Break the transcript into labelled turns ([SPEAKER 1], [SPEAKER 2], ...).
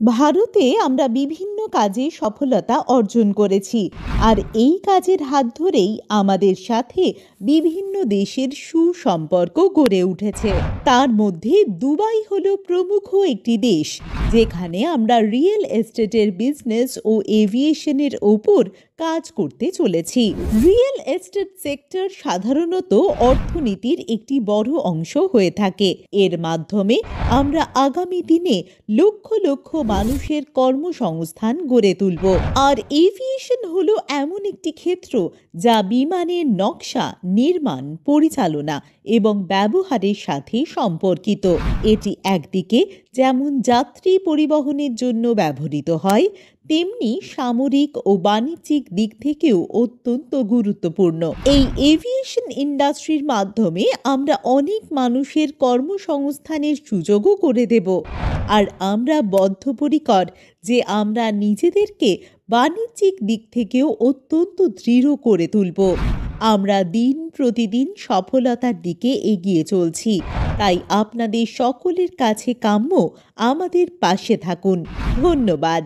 [SPEAKER 1] ভারতে আমরা বিভিন্ন কাজে সফলতা অর্জন করেছি, আর এই কাজের হাত ধরেই আমাদের সাথে বিভিন্ন দেশের সুসম্পর্ক গড়ে উঠেছে। তার মধ্যে দুবাই হলো প্রমুখ একটি দেশ, যেখানে আমরা রিয়েল এস্টেটের বিজনেস ও এভিয়েশনের ওপর কাজ করতে চলেছি। রিয়েল এস্টেট সেক্টর সাধারণত অর্থনীতির একটি বড় অংশ হয়ে থাকে। এর মাধ্যমে আমরা আগামী দিনে লক্ষ লক্ষ মানুষের কর্মসংস্থান গড়ে তুলব। আর এভিয়েশন হলো এমন একটি ক্ষেত্র যা বিমানের নকশা, নির্মাণ, পরিচালনা এবং ব্যবহারের সাথে সম্পর্কিত। এটি একদিকে যেমন যাত্রী পরিবহনের জন্য ব্যবহৃত হয়, তেমনি সামরিক ও বাণিজ্যিক দিক থেকেও অত্যন্ত গুরুত্বপূর্ণ। এই এভিয়েশন ইন্ডাস্ট্রির মাধ্যমে আমরা অনেক মানুষের কর্মসংস্থানের সুযোগও করে দেব। আর আমরা বদ্ধপরিকর যে আমরা নিজেদেরকে বাণিজ্যিক দিক থেকেও অত্যন্ত দৃঢ় করে তুলব। আমরা দিন প্রতিদিন সফলতার দিকে এগিয়ে চলছি, তাই আপনাদের সকলের কাছে কাম্য আমাদের পাশে থাকুন। ধন্যবাদ।